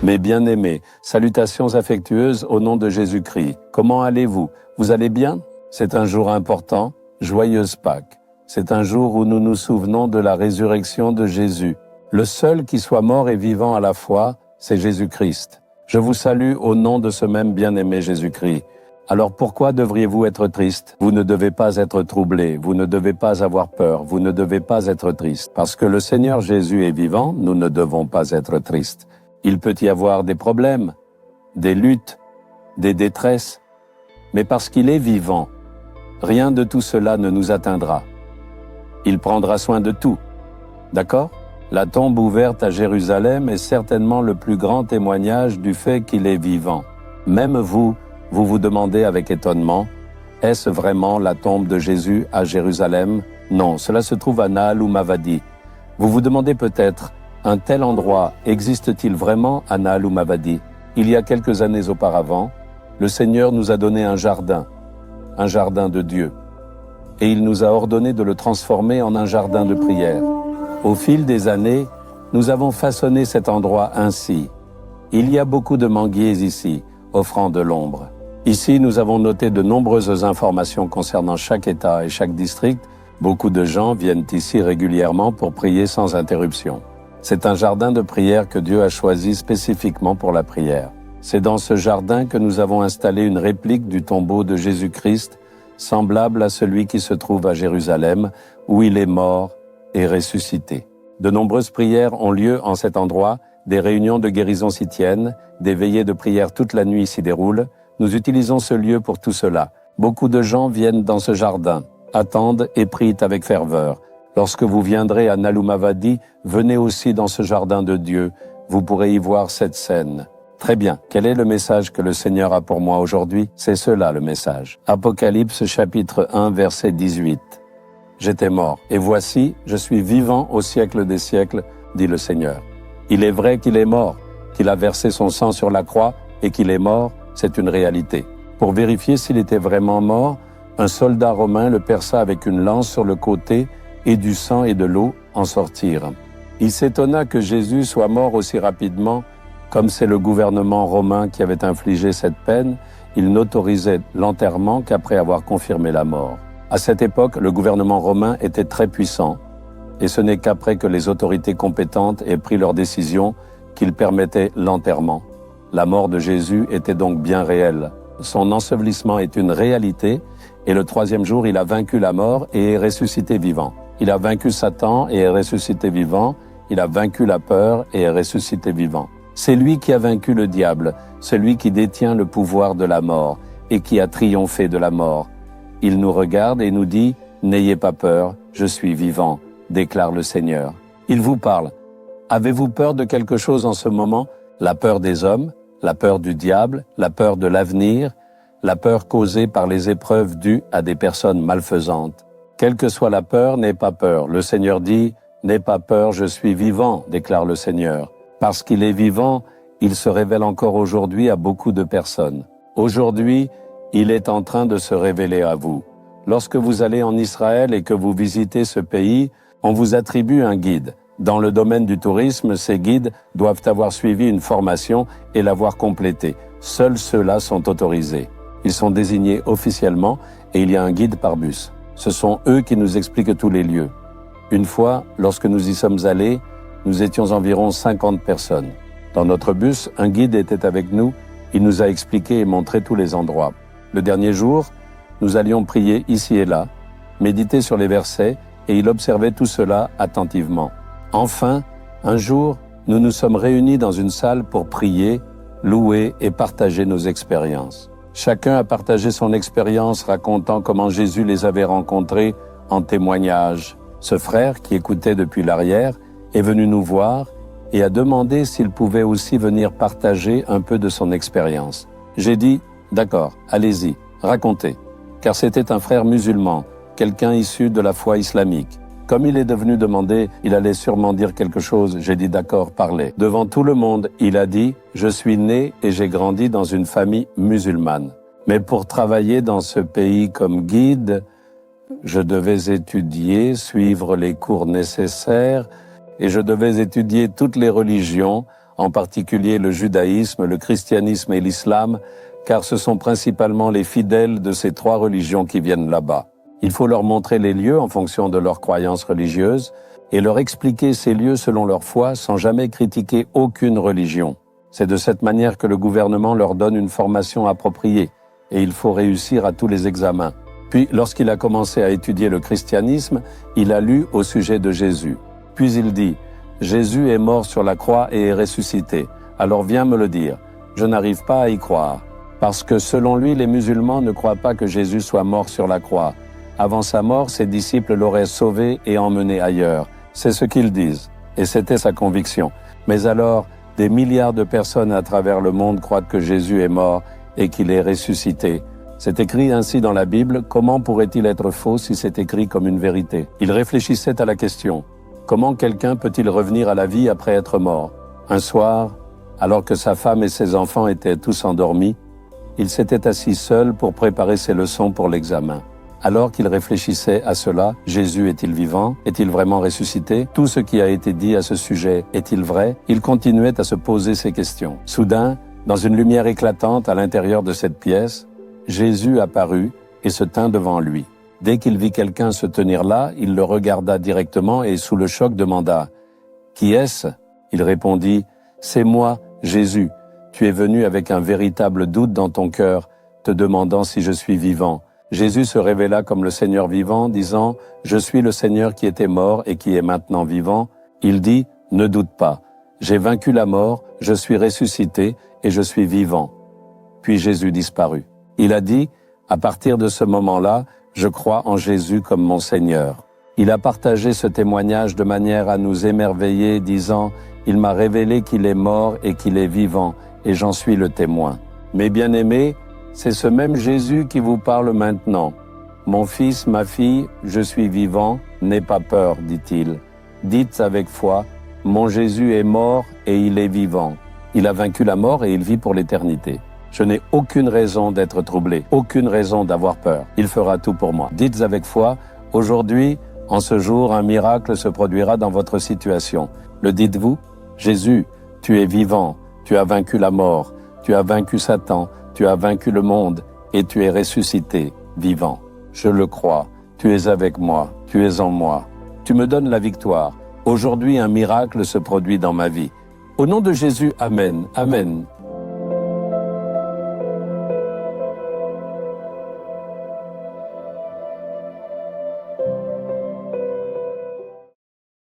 Mes bien-aimés, salutations affectueuses au nom de Jésus-Christ. Comment allez-vous? Vous allez bien? C'est un jour important, joyeuse Pâques. C'est un jour où nous nous souvenons de la résurrection de Jésus. Le seul qui soit mort et vivant à la fois, c'est Jésus-Christ. Je vous salue au nom de ce même bien-aimé Jésus-Christ. Alors pourquoi devriez-vous être triste? Vous ne devez pas être troublé, vous ne devez pas avoir peur, vous ne devez pas être triste. Parce que le Seigneur Jésus est vivant, nous ne devons pas être tristes. Il peut y avoir des problèmes, des luttes, des détresses, mais parce qu'il est vivant, rien de tout cela ne nous atteindra. Il prendra soin de tout. D'accord? La tombe ouverte à Jérusalem est certainement le plus grand témoignage du fait qu'il est vivant. Même vous vous demandez avec étonnement, est-ce vraiment la tombe de Jésus à Jérusalem? Non, cela se trouve à Nahal ou Mavadi. Vous vous demandez peut-être, un tel endroit existe-t-il vraiment à Nahal ou Mavadi? Il y a quelques années auparavant, le Seigneur nous a donné un jardin de Dieu. Et il nous a ordonné de le transformer en un jardin de prière. Au fil des années, nous avons façonné cet endroit ainsi. Il y a beaucoup de manguiers ici, offrant de l'ombre. Ici, nous avons noté de nombreuses informations concernant chaque État et chaque district. Beaucoup de gens viennent ici régulièrement pour prier sans interruption. C'est un jardin de prière que Dieu a choisi spécifiquement pour la prière. C'est dans ce jardin que nous avons installé une réplique du tombeau de Jésus-Christ, semblable à celui qui se trouve à Jérusalem, où il est mort et ressuscité. De nombreuses prières ont lieu en cet endroit, des réunions de guérison s'y tiennent, des veillées de prière toute la nuit s'y déroulent. Nous utilisons ce lieu pour tout cela. Beaucoup de gens viennent dans ce jardin, attendent et prient avec ferveur. Lorsque vous viendrez à Nahal ou Mavadi, venez aussi dans ce jardin de Dieu. Vous pourrez y voir cette scène. Très bien. Quel est le message que le Seigneur a pour moi aujourd'hui? C'est cela le message. Apocalypse chapitre 1 verset 18. J'étais mort, et voici, je suis vivant au siècle des siècles, dit le Seigneur. Il est vrai qu'il est mort, qu'il a versé son sang sur la croix et qu'il est mort, c'est une réalité. Pour vérifier s'il était vraiment mort, un soldat romain le perça avec une lance sur le côté et du sang et de l'eau en sortirent. Il s'étonna que Jésus soit mort aussi rapidement. Comme c'est le gouvernement romain qui avait infligé cette peine, il n'autorisait l'enterrement qu'après avoir confirmé la mort. À cette époque, le gouvernement romain était très puissant, et ce n'est qu'après que les autorités compétentes aient pris leur décision qu'ils permettaient l'enterrement. La mort de Jésus était donc bien réelle. Son ensevelissement est une réalité, et le troisième jour, il a vaincu la mort et est ressuscité vivant. Il a vaincu Satan et est ressuscité vivant. Il a vaincu la peur et est ressuscité vivant. C'est lui qui a vaincu le diable, celui qui détient le pouvoir de la mort et qui a triomphé de la mort. Il nous regarde et nous dit « N'ayez pas peur, je suis vivant », déclare le Seigneur. Il vous parle. Avez-vous peur de quelque chose en ce moment? La peur des hommes, la peur du diable, la peur de l'avenir, la peur causée par les épreuves dues à des personnes malfaisantes. Quelle que soit la peur, n'aie pas peur. Le Seigneur dit « N'aie pas peur, je suis vivant », déclare le Seigneur. Parce qu'il est vivant, il se révèle encore aujourd'hui à beaucoup de personnes. Aujourd'hui, il est en train de se révéler à vous. Lorsque vous allez en Israël et que vous visitez ce pays, on vous attribue un guide. Dans le domaine du tourisme, ces guides doivent avoir suivi une formation et l'avoir complétée. Seuls ceux-là sont autorisés. Ils sont désignés officiellement et il y a un guide par bus. Ce sont eux qui nous expliquent tous les lieux. Une fois, lorsque nous y sommes allés, nous étions environ 50 personnes. Dans notre bus, un guide était avec nous. Il nous a expliqué et montré tous les endroits. Le dernier jour, nous allions prier ici et là, méditer sur les versets et il observait tout cela attentivement. Enfin, un jour, nous nous sommes réunis dans une salle pour prier, louer et partager nos expériences. Chacun a partagé son expérience racontant comment Jésus les avait rencontrés en témoignage. Ce frère, qui écoutait depuis l'arrière, est venu nous voir et a demandé s'il pouvait aussi venir partager un peu de son expérience. J'ai dit « D'accord, allez-y, racontez », car c'était un frère musulman, quelqu'un issu de la foi islamique. Comme il est devenu demander, il allait sûrement dire quelque chose. J'ai dit d'accord, parlez. Devant tout le monde, il a dit « Je suis né et j'ai grandi dans une famille musulmane. Mais pour travailler dans ce pays comme guide, je devais étudier, suivre les cours nécessaires et je devais étudier toutes les religions en particulier le judaïsme, le christianisme et l'islam, car ce sont principalement les fidèles de ces trois religions qui viennent là-bas. Il faut leur montrer les lieux en fonction de leurs croyances religieuses et leur expliquer ces lieux selon leur foi sans jamais critiquer aucune religion. C'est de cette manière que le gouvernement leur donne une formation appropriée et il faut réussir à tous les examens. Puis, lorsqu'il a commencé à étudier le christianisme, il a lu au sujet de Jésus. Puis il dit « Jésus est mort sur la croix et est ressuscité. Alors viens me le dire. Je n'arrive pas à y croire. » Parce que selon lui, les musulmans ne croient pas que Jésus soit mort sur la croix. Avant sa mort, ses disciples l'auraient sauvé et emmené ailleurs. C'est ce qu'ils disent. Et c'était sa conviction. Mais alors, des milliards de personnes à travers le monde croient que Jésus est mort et qu'il est ressuscité. C'est écrit ainsi dans la Bible, comment pourrait-il être faux si c'est écrit comme une vérité? Il réfléchissait à la question. Comment quelqu'un peut-il revenir à la vie après être mort? Un soir, alors que sa femme et ses enfants étaient tous endormis, il s'était assis seul pour préparer ses leçons pour l'examen. Alors qu'il réfléchissait à cela, Jésus est-il vivant? Est-il vraiment ressuscité? Tout ce qui a été dit à ce sujet est-il vrai? Il continuait à se poser ces questions. Soudain, dans une lumière éclatante à l'intérieur de cette pièce, Jésus apparut et se tint devant lui. Dès qu'il vit quelqu'un se tenir là, il le regarda directement et sous le choc demanda « Qui est-ce » Il répondit « C'est moi, Jésus. Tu es venu avec un véritable doute dans ton cœur, te demandant si je suis vivant. » Jésus se révéla comme le Seigneur vivant, disant « Je suis le Seigneur qui était mort et qui est maintenant vivant. » Il dit « Ne doute pas. J'ai vaincu la mort, je suis ressuscité et je suis vivant. » Puis Jésus disparut. Il a dit, à partir de ce moment-là, je crois en Jésus comme mon Seigneur. Il a partagé ce témoignage de manière à nous émerveiller, disant, il m'a révélé qu'il est mort et qu'il est vivant, et j'en suis le témoin. Mes bien-aimés, c'est ce même Jésus qui vous parle maintenant. Mon fils, ma fille, je suis vivant, n'aie pas peur, dit-il. Dites avec foi, mon Jésus est mort et il est vivant. Il a vaincu la mort et il vit pour l'éternité. Je n'ai aucune raison d'être troublé, aucune raison d'avoir peur. Il fera tout pour moi. Dites avec foi, aujourd'hui, en ce jour, un miracle se produira dans votre situation. Le dites-vous? Jésus, tu es vivant, tu as vaincu la mort, tu as vaincu Satan, tu as vaincu le monde et tu es ressuscité, vivant. Je le crois, tu es avec moi, tu es en moi. Tu me donnes la victoire. Aujourd'hui, un miracle se produit dans ma vie. Au nom de Jésus, Amen, Amen.